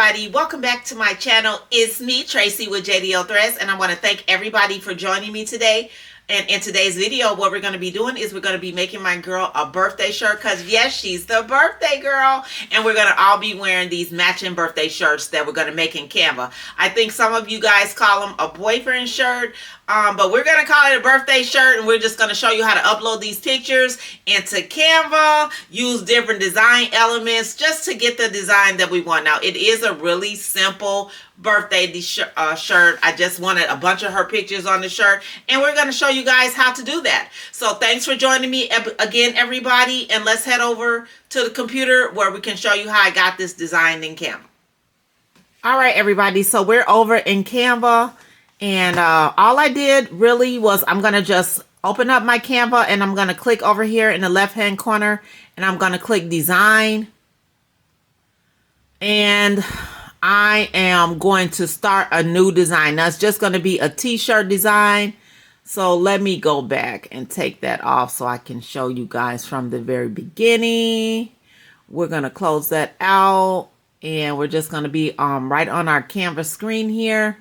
everybody, welcome back to my channel. It's me, Tracy with JDL Threads, and I want to thank everybody for joining me today. And in today's video, what we're going to be doing is we're going to be making my girl a birthday shirt, because yes, she's the birthday girl, and we're going to all be wearing these matching birthday shirts that we're going to make in Canva. I think some of you guys call them a boyfriend shirt, but we're going to call it a birthday shirt, and we're just going to show you how to upload these pictures into Canva, use different design elements just to get the design that we want. Now, it is a really simple birthday shirt. I just wanted a bunch of her pictures on the shirt, and we're going to show you guys how to do that. So thanks for joining me again, everybody, and let's head over to the computer where we can show you how I got this designed in Canva. All right, everybody, so we're over in Canva, and all I did really was I'm going to just open up my Canva, and I'm going to click over here in the left hand corner, and I'm going to click design, and I am going to start a new design. Now it's just going to be a t-shirt design. So let me go back and take that off so I can show you guys from the very beginning. We're going to close that out, and we're just going to be right on our Canva screen here.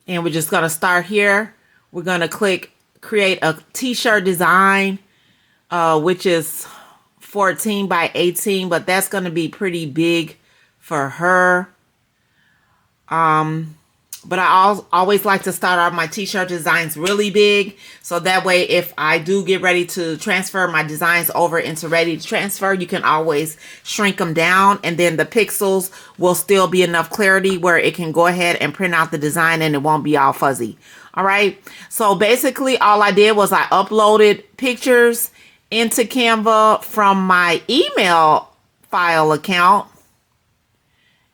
And we're just going to start here. We're going to click create a t-shirt design, which is 14 by 18, but that's going to be pretty big for her. But I always like to start off my t-shirt designs really big, so that way if I do get ready to transfer my designs over into ready to transfer, you can always shrink them down, and then the pixels will still be enough clarity where it can go ahead and print out the design and it won't be all fuzzy. All right, so basically all I did was I uploaded pictures into Canva from my email file account.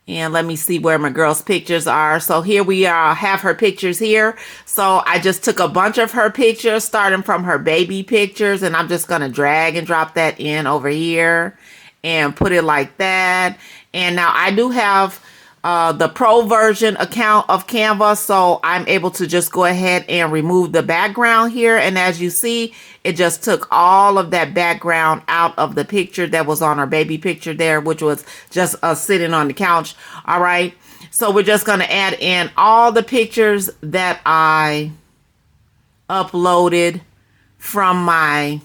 And let me see where my girl's pictures are. So here we are, have her pictures here. So I just took a bunch of her pictures, starting from her baby pictures, and I'm just going to drag and drop that in over here and put it like that. And now I do have the pro version account of Canva, so I'm able to just go ahead and remove the background here. And as you see, it just took all of that background out of the picture that was on our baby picture there, which was just us sitting on the couch. All right, so we're just going to add in all the pictures that I uploaded from my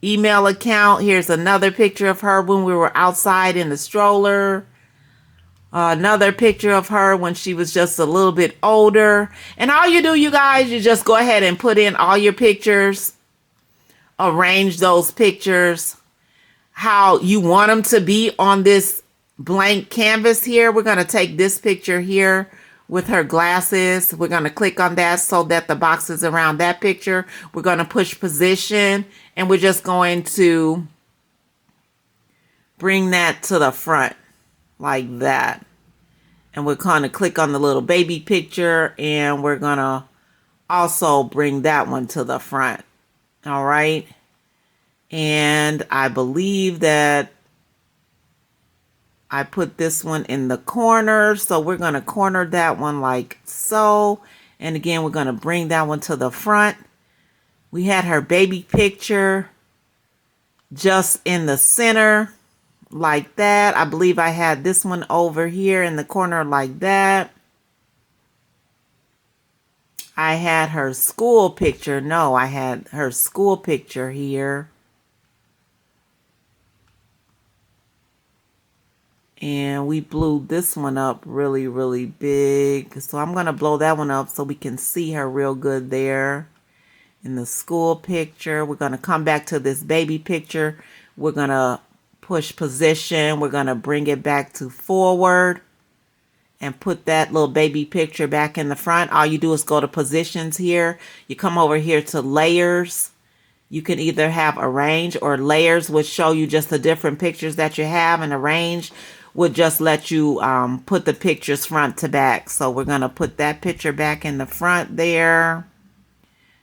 email account. Here's another picture of her when we were outside in the stroller. Another picture of her when she was just a little bit older. And all you do, you guys, you just go ahead and put in all your pictures, arrange those pictures how you want them to be on this blank canvas here. We're going to take this picture here with her glasses. We're going to click on that so that the box is around that picture. We're going to push position, and we're just going to bring that to the front like that. And we're going to click on the little baby picture, and we're going to also bring that one to the front. All right. And I believe that I put this one in the corner, so we're going to corner that one like so. And again, we're going to bring that one to the front. We had her baby picture just in the center like that. I believe I had this one over here in the corner like that. I had her school picture. No, I had her school picture here. And we blew this one up really, really big. So I'm going to blow that one up so we can see her real good there in the school picture. We're going to come back to this baby picture. We're going to push position. We're going to bring it back to forward and put that little baby picture back in the front. All you do is go to positions here. You come over here to layers. You can either have arrange or layers, which show you just the different pictures that you have, and arrange would just let you put the pictures front to back. So we're going to put that picture back in the front there.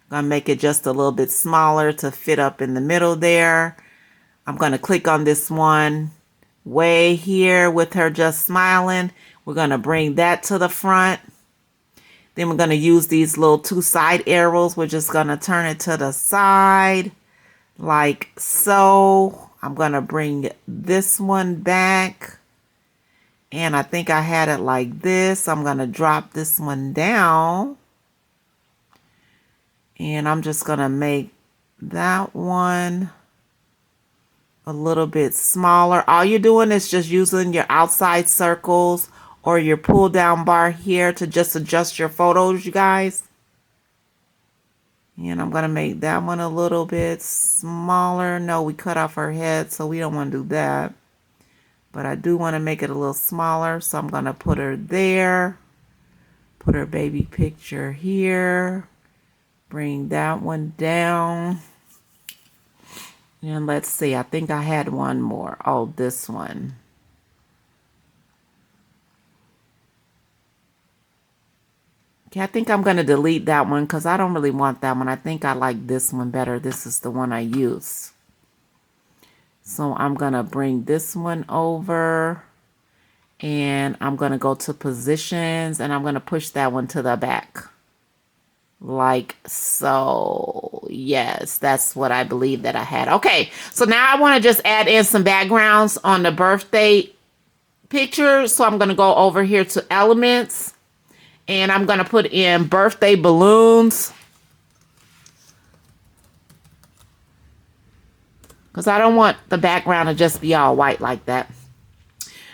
I'm going to make it just a little bit smaller to fit up in the middle there. I'm going to click on this one way here with her just smiling. We're going to bring that to the front. Then we're going to use these little two side arrows. We're just going to turn it to the side like so. I'm going to bring this one back. And I think I had it like this. I'm going to drop this one down. And I'm just going to make that one a little bit smaller. All you're doing is just using your outside circles or your pull down bar here to just adjust your photos, you guys. And I'm going to make that one a little bit smaller. No, we cut off her head, so we don't want to do that. But I do want to make it a little smaller, so I'm going to put her there. Put her baby picture here. Bring that one down. And let's see, I think I had one more. Oh, this one. Okay, I think I'm going to delete that one because I don't really want that one. I think I like this one better. This is the one I use. So I'm going to bring this one over. And I'm going to go to positions. And I'm going to push that one to the back. Like so. Yes, that's what I believe that I had. Okay, so now I want to just add in some backgrounds on the birthday picture. So I'm going to go over here to elements. And I'm going to put in birthday balloons. Because I don't want the background to just be all white like that.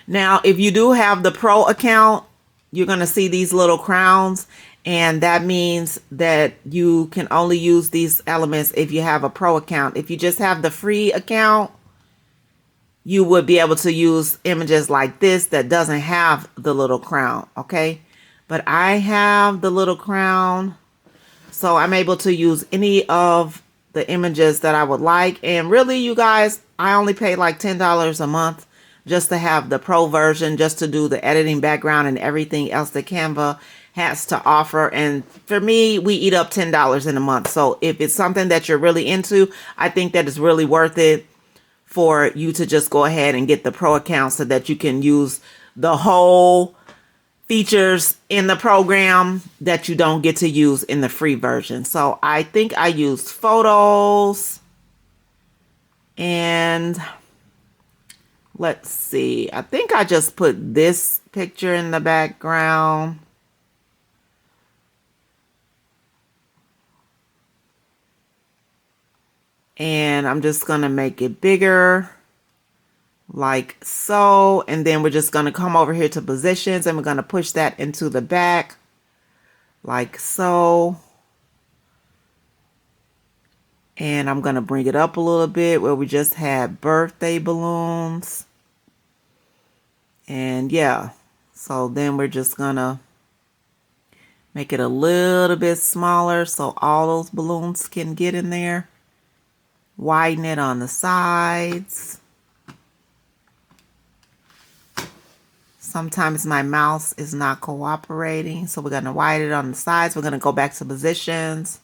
Now, if you do have the pro account, you're going to see these little crowns. And that means that you can only use these elements if you have a pro account. If you just have the free account, you would be able to use images like this that doesn't have the little crown, okay? But I have the little crown, so I'm able to use any of the images that I would like. And really, you guys, I only pay like $10 a month just to have the pro version, just to do the editing, background, and everything else that Canva has to offer. And for me, we eat up $10 in a month. So if it's something that you're really into, I think that it's really worth it for you to just go ahead and get the pro account so that you can use the whole features in the program that you don't get to use in the free version. So I think I used photos, and let's see, I think I just put this picture in the background. And I'm just going to make it bigger. Like so. And then we're just going to come over here to positions, and we're going to push that into the back. Like so. And I'm going to bring it up a little bit where we just had birthday balloons. And yeah. So then we're just going to make it a little bit smaller so all those balloons can get in there. Widen it on the sides. Sometimes my mouse is not cooperating, so we're going to widen it on the sides. We're going to go back to positions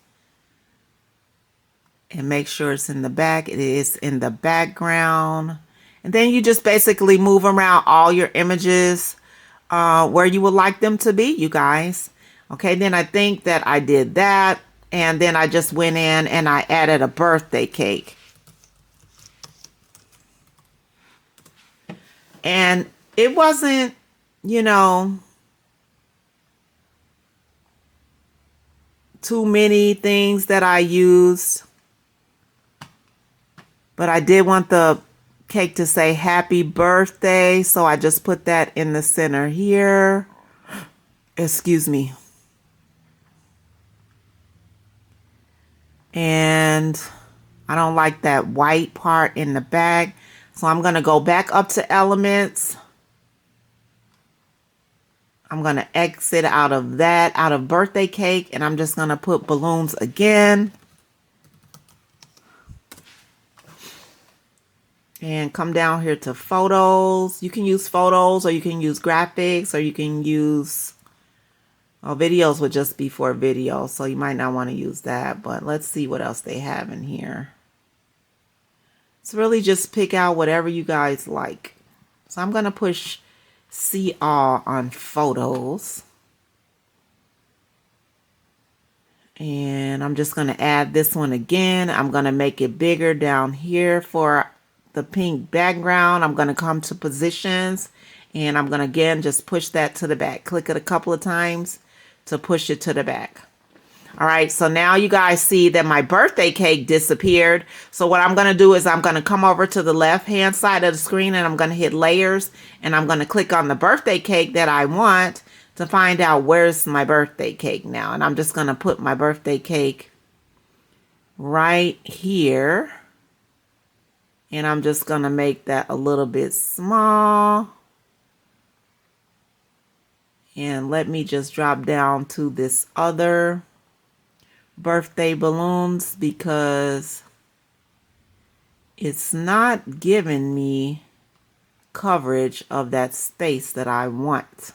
and make sure it's in the back. It is in the background. And then you just basically move around all your images where you would like them to be, you guys. Okay, then I think that I did that. And then I just went in and I added a birthday cake. And it wasn't, you know, too many things that I used. But I did want the cake to say happy birthday. So I just put that in the center here. Excuse me. And I don't like that white part in the back. So I'm going to go back up to elements. I'm going to exit out of that, out of birthday cake. And I'm just going to put balloons again. And come down here to photos. You can use photos, or you can use graphics, or you can use... Oh, videos would just be for video, so you might not want to use that. But let's see what else they have in here. It's really just pick out whatever you guys like. So I'm going to push see all on photos. And I'm just going to add this one again. I'm going to make it bigger down here for the pink background. I'm going to come to positions and I'm going to again just push that to the back. Click it a couple of times to push it to the back. All right, so now you guys see that my birthday cake disappeared. So what I'm going to do is I'm going to come over to the left hand side of the screen and I'm going to hit layers and I'm going to click on the birthday cake that I want to find out where's my birthday cake now. And I'm just going to put my birthday cake right here. And I'm just going to make that a little bit small. And let me just drop down to this other birthday balloons because it's not giving me coverage of that space that I want.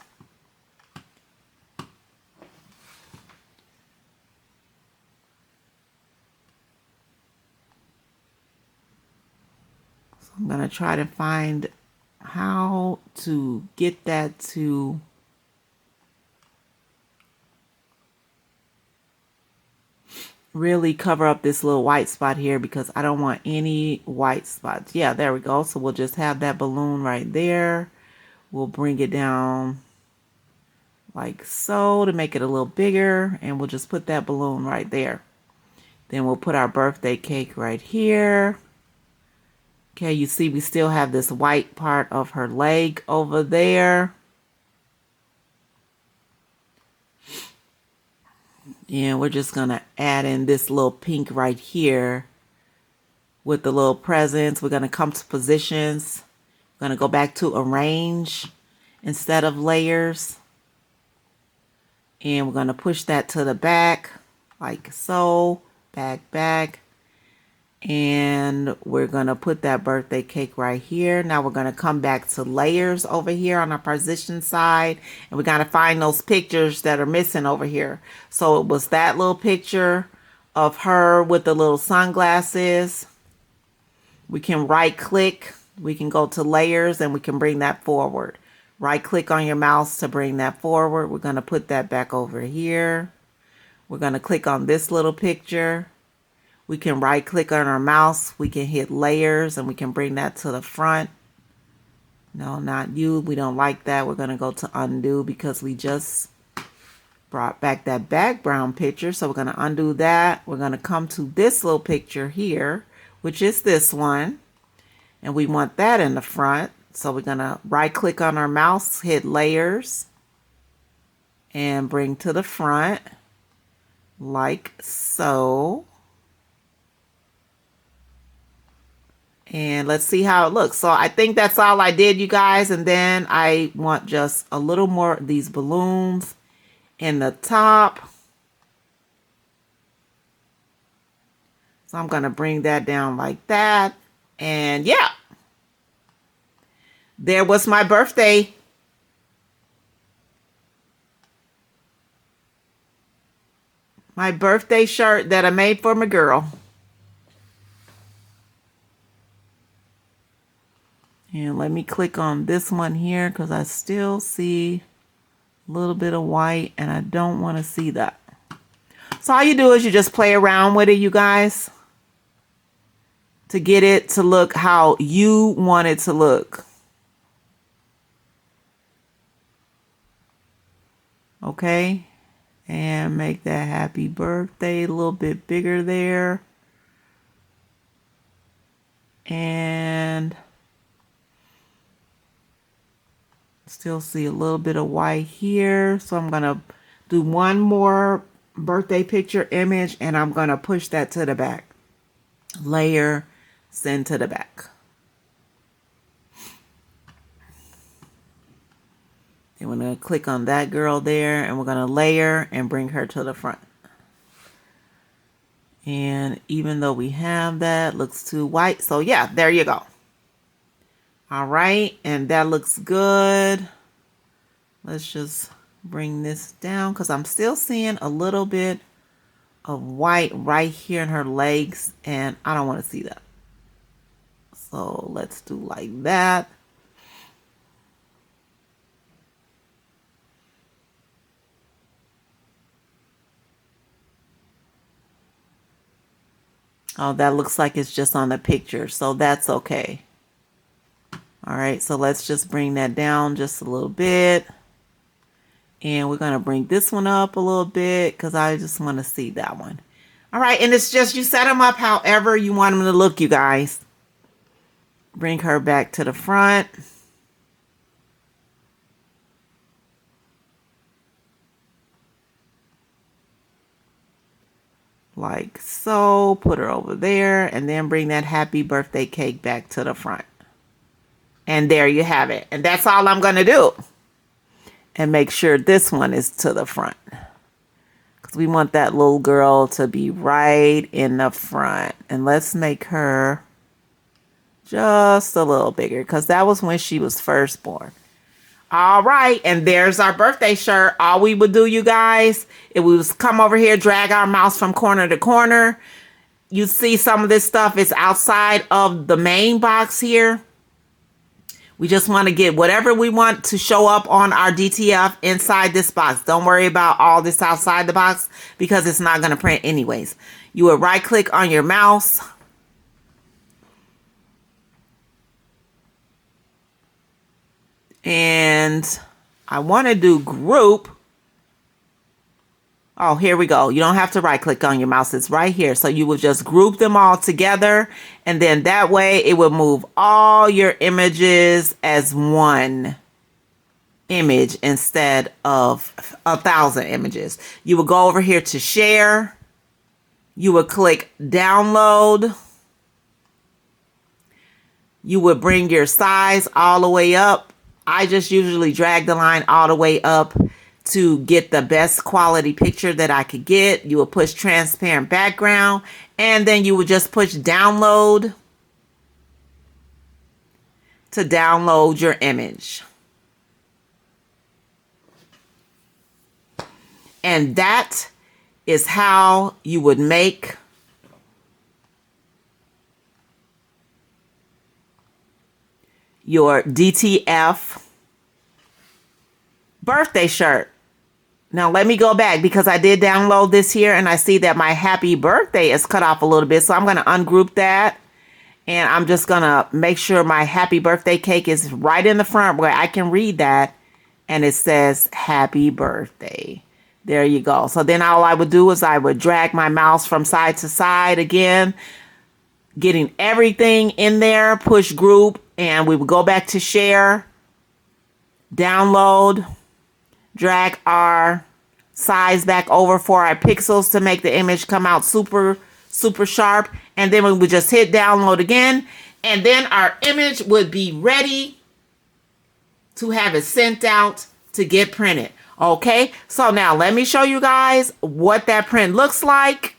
So I'm going to try to find how to get that to really cover up this little white spot here because I don't want any white spots. Yeah, there we go. So we'll just have that balloon right there. We'll bring it down like so to make it a little bigger, and we'll just put that balloon right there. Then we'll put our birthday cake right here. Okay, you see we still have this white part of her leg over there. And we're just going to add in this little pink right here with the little presents. We're going to come to positions. We're going to go back to arrange instead of layers. And we're going to push that to the back like so. Back, back. And we're going to put that birthday cake right here. Now we're going to come back to layers over here on our position side. And we got to find those pictures that are missing over here. So it was that little picture of her with the little sunglasses. We can right click. We can go to layers and we can bring that forward. Right click on your mouse to bring that forward. We're going to put that back over here. We're going to click on this little picture. We can right click on our mouse. We can hit layers and we can bring that to the front. No, not you. We don't like that. We're going to go to undo because we just brought back that background picture. So we're going to undo that. We're going to come to this little picture here, which is this one. And we want that in the front. So we're going to right click on our mouse, hit layers, and bring to the front like so. And let's see how it looks. So I think that's all I did, you guys. And then I want just a little more of these balloons in the top. So I'm going to bring that down like that. And yeah, there was my birthday. My birthday shirt that I made for my girl. And let me click on this one here because I still see a little bit of white and I don't want to see that. So all you do is you just play around with it, you guys, to get it to look how you want it to look. Okay. And make that happy birthday a little bit bigger there. And still see a little bit of white here. So I'm going to do one more birthday picture image and I'm going to push that to the back. Layer, send to the back. And we're going to click on that girl there and we're going to layer and bring her to the front. And even though we have that, looks too white. So yeah, there you go. All right, and that looks good. Let's just bring this down because I'm still seeing a little bit of white right here in her legs, and I don't want to see that. So let's do like that. Oh, that looks like it's just on the picture, so that's okay. All right, so let's just bring that down just a little bit. And we're going to bring this one up a little bit because I just want to see that one. All right, and it's just you set them up however you want them to look, you guys. Bring her back to the front. Like so. Put her over there and then bring that happy birthday cake back to the front. And there you have it. And that's all I'm going to do. And make sure this one is to the front. Because we want that little girl to be right in the front. And let's make her just a little bigger. Because that was when she was first born. All right. And there's our birthday shirt. All we would do, you guys, if we was come over here, drag our mouse from corner to corner. You see some of this stuff is outside of the main box here. We just want to get whatever we want to show up on our DTF inside this box. Don't worry about all this outside the box because it's not going to print anyways. You would right click on your mouse. And I want to do group. Oh, here we go. You don't have to right click on your mouse. It's right here. So you would just group them all together. And then that way it will move all your images as one image instead of 1,000 images. You will go over here to share. You would click download. You would bring your size all the way up. I just usually drag the line all the way up to get the best quality picture that I could get. You will push transparent background and then you would just push download to download your image. And that is how you would make your DTF birthday shirt. Now let me go back because I did download this here and I see that my happy birthday is cut off a little bit. So I'm going to ungroup that and I'm just going to make sure my happy birthday cake is right in the front where I can read that and it says happy birthday. There you go. So then all I would do is I would drag my mouse from side to side again, getting everything in there, push group, and we would go back to share, download, drag our size back over for our pixels to make the image come out super sharp. And then we would just hit download again. And then our image would be ready to have it sent out to get printed. Okay, so now let me show you guys what that print looks like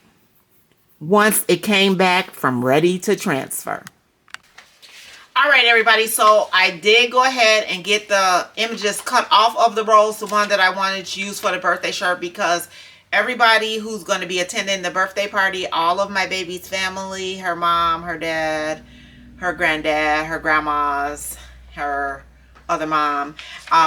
once it came back from ready to transfer. All right, everybody, so I did go ahead and get the images cut off of the rolls, the one that I wanted to use for the birthday shirt, because everybody who's going to be attending the birthday party, all of my baby's family, her mom, her dad, her granddad, her grandmas, her other mom,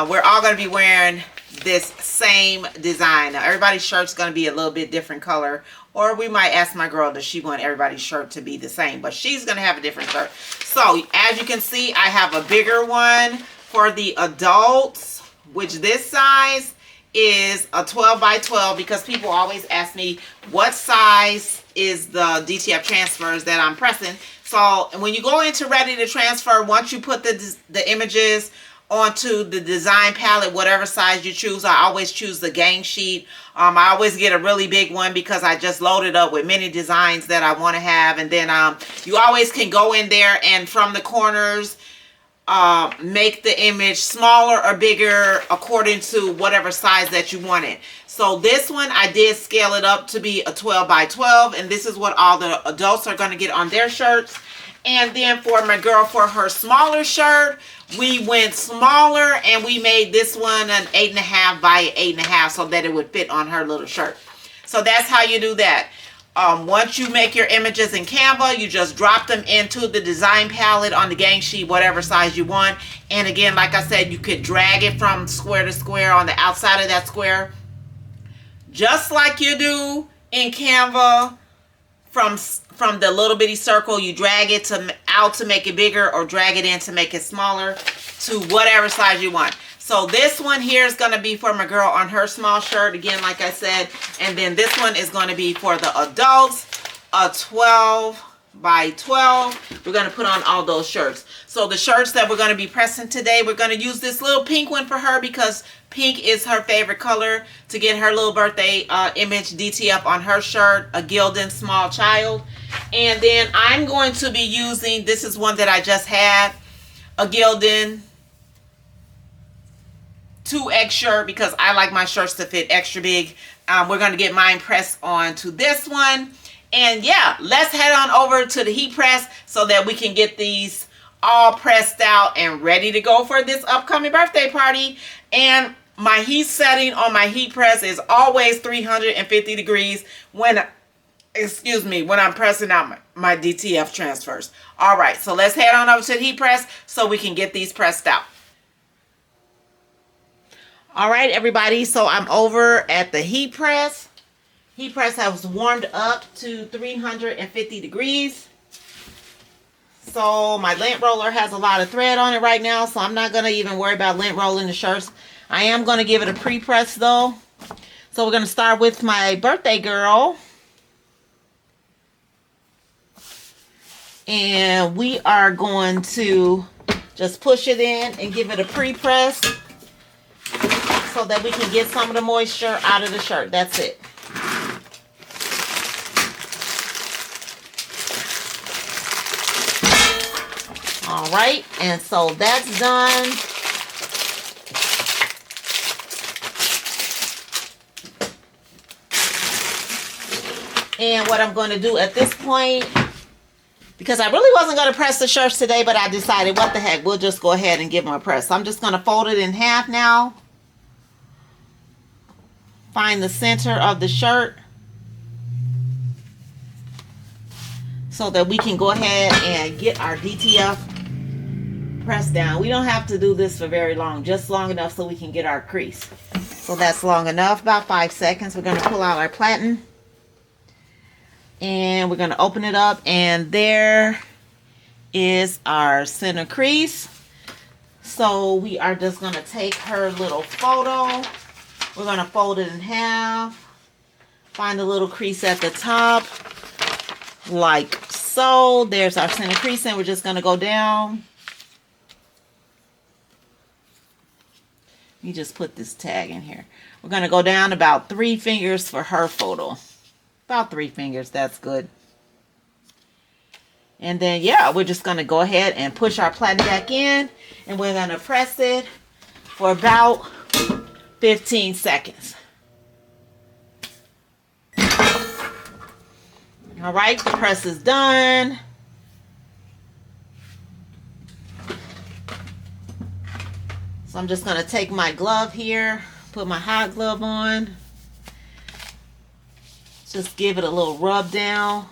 we're all going to be wearing this same design. Now, everybody's shirt's going to be a little bit different color. Or we might ask my girl, does she want everybody's shirt to be the same? But she's going to have a different shirt. So, as you can see, I have a bigger one for the adults, which this size is a 12 by 12 because people always ask me what size is the DTF transfers that I'm pressing. So, when you go into ready to transfer, once you put the images onto the design palette, whatever size you choose, I always choose the gang sheet. I always get a really big one because I just load it up with many designs that I want to have. And then you always can go in there and from the corners make the image smaller or bigger according to whatever size that you want it. So this one, I did scale it up to be a 12 by 12. And this is what all the adults are going to get on their shirts. And then for my girl, for her smaller shirt, we went smaller and we made this one an 8.5 by 8.5 so that it would fit on her little shirt. So that's how you do that. Once you make your images in Canva, you just drop them into the design palette on the gang sheet, whatever size you want. And again, like I said, you could drag it from square to square on the outside of that square, just like you do in Canva, from from the little bitty circle, you drag it out to make it bigger, or drag it in to make it smaller, to whatever size you want. So this one here is going to be for my girl on her small shirt, again, like I said. And then this one is going to be for the adults, a 12 by 12. We're going to put on all those shirts. So the shirts that we're going to be pressing today, we're going to use this little pink one for her, because pink is her favorite color, to get her little birthday image DTF on her shirt, a Gildan small child. And then I'm going to be using, this is one that I just had, a Gildan 2X shirt, because I like my shirts to fit extra big. We're going to get mine pressed on to this one. And yeah, let's head on over to the heat press so that we can get these all pressed out and ready to go for this upcoming birthday party. And my heat setting on my heat press is always 350 degrees when I'm pressing out my DTF transfers. All right, so let's head on over to the heat press so we can get these pressed out. All right, everybody, so I'm over at the heat press. Heat press has warmed up to 350 degrees. So my lint roller has a lot of thread on it right now, so I'm not going to even worry about lint rolling the shirts. I am going to give it a pre-press though. So we're going to start with my birthday girl. And we are going to just push it in and give it a pre-press so that we can get some of the moisture out of the shirt. That's it. All right, and so that's done. And what I'm going to do at this point, because I really wasn't going to press the shirts today, but I decided, what the heck, we'll just go ahead and give them a press. So I'm just going to fold it in half now. Find the center of the shirt so that we can go ahead and get our DTF pressed down. We don't have to do this for very long, just long enough so we can get our crease. So that's long enough, about 5 seconds. We're going to pull out our platen and we're going to open it up, and there is our center crease. So we are just going to take her little photo. We're going to fold it in half, find a little crease at the top like so. There's our center crease, and we're just going to go down. Let me just put this tag in here. We're going to go down about 3 fingers for her photo. About 3 fingers, that's good. And then, yeah, we're just going to go ahead and push our platen back in, and we're going to press it for about 15 seconds. All right, the press is done. So I'm just going to take my glove here, put my hot glove on. Just give it a little rub down.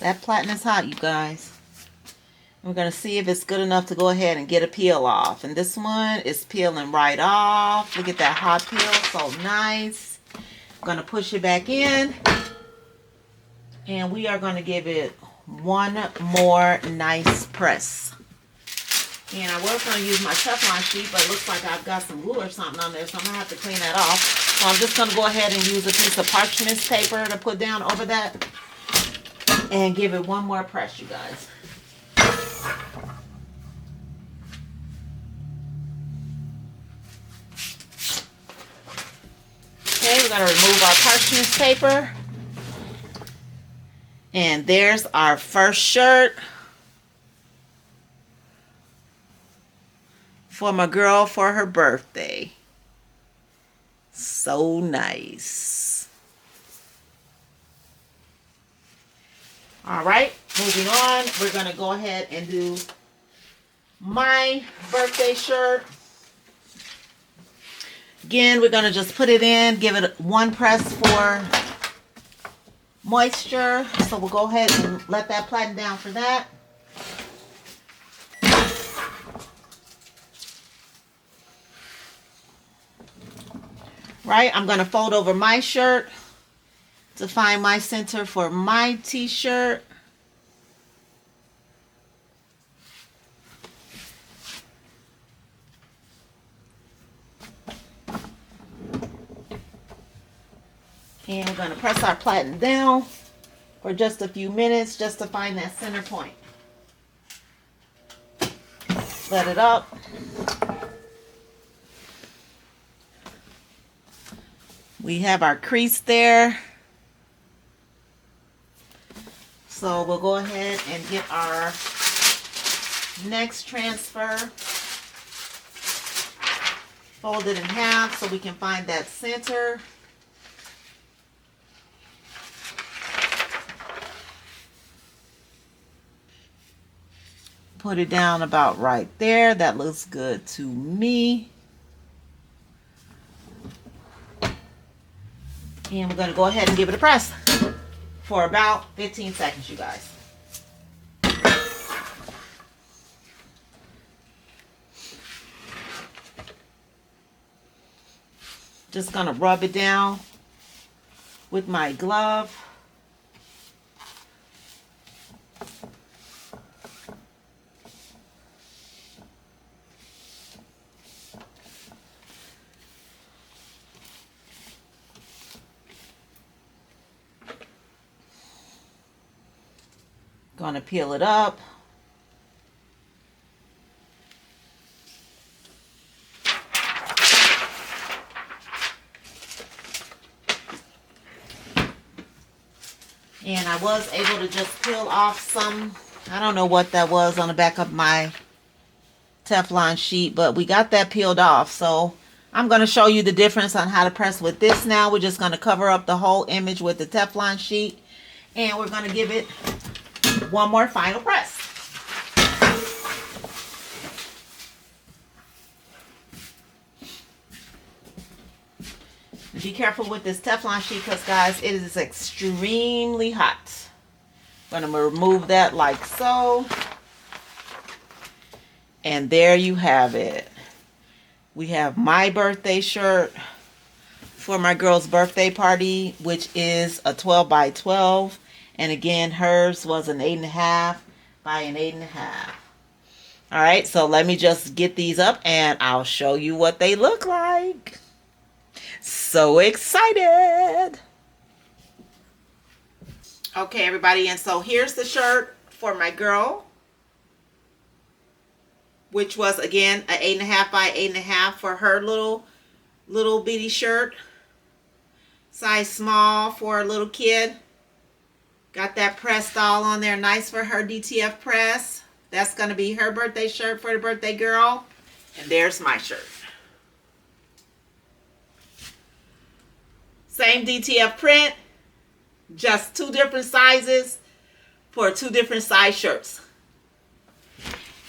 That platen is hot, you guys. We're going to see if it's good enough to go ahead and get a peel off. And this one is peeling right off. Look at that hot peel, so nice. I'm going to push it back in. And we are going to give it one more nice press. And I was going to use my Teflon sheet, but it looks like I've got some glue or something on there, so I'm going to have to clean that off. So I'm just going to go ahead and use a piece of parchment paper to put down over that and give it one more press, you guys. Okay, we're going to remove our parchment paper. And there's our first shirt for my girl for her birthday. So nice. All right, moving on. We're going to go ahead and do my birthday shirt. Again, we're going to just put it in, give it one press for moisture. So we'll go ahead and let that platen down for that. right? I'm going to fold over my shirt to find my center for my t-shirt. And we're going to press our platen down for just a few minutes just to find that center point. Let it up. We have our crease there. So we'll go ahead and get our next transfer. Fold it in half so we can find that center. Put it down about right there. That looks good to me. And we're going to go ahead and give it a press for about 15 seconds, you guys. Just going to rub it down with my glove. Gonna peel it up. And I was able to just peel off some, I don't know what that was on the back of my Teflon sheet, but we got that peeled off. So I'm going to show you the difference on how to press with this now. We're just going to cover up the whole image with the Teflon sheet. And we're going to give it one more final press. Be careful with this Teflon sheet because, guys, it is extremely hot. I'm going to remove that like so. And there you have it. We have my birthday shirt for my girl's birthday party, which is a 12 by 12. And again, hers was an 8.5 by an 8.5. All right, so let me just get these up and I'll show you what they look like. So excited. Okay, everybody, and so here's the shirt for my girl, which was again an 8.5 by 8.5 for her little bitty shirt. Size small for a little kid. Got that pressed all on there, nice for her DTF press. That's going to be her birthday shirt for the birthday girl. And there's my shirt. Same DTF print, just 2 different sizes for 2 different size shirts.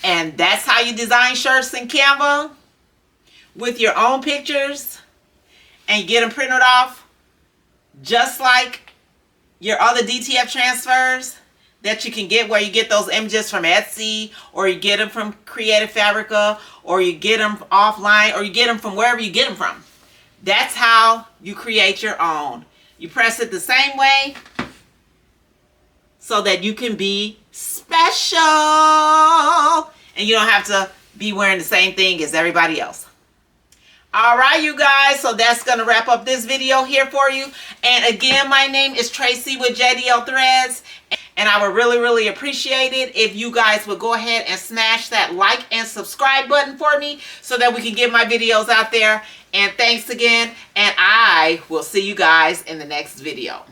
And that's how you design shirts in Canva with your own pictures and get them printed off just like your other DTF transfers that you can get, where you get those images from Etsy, or you get them from Creative Fabrica, or you get them offline, or you get them from wherever you get them from. That's how you create your own. You press it the same way so that you can be special and you don't have to be wearing the same thing as everybody else. All right, you guys, so that's going to wrap up this video here for you. And again, my name is Tracy with JDL Threads, and I would really appreciate it if you guys would go ahead and smash that like and subscribe button for me so that we can get my videos out there. And thanks again, and I will see you guys in the next video.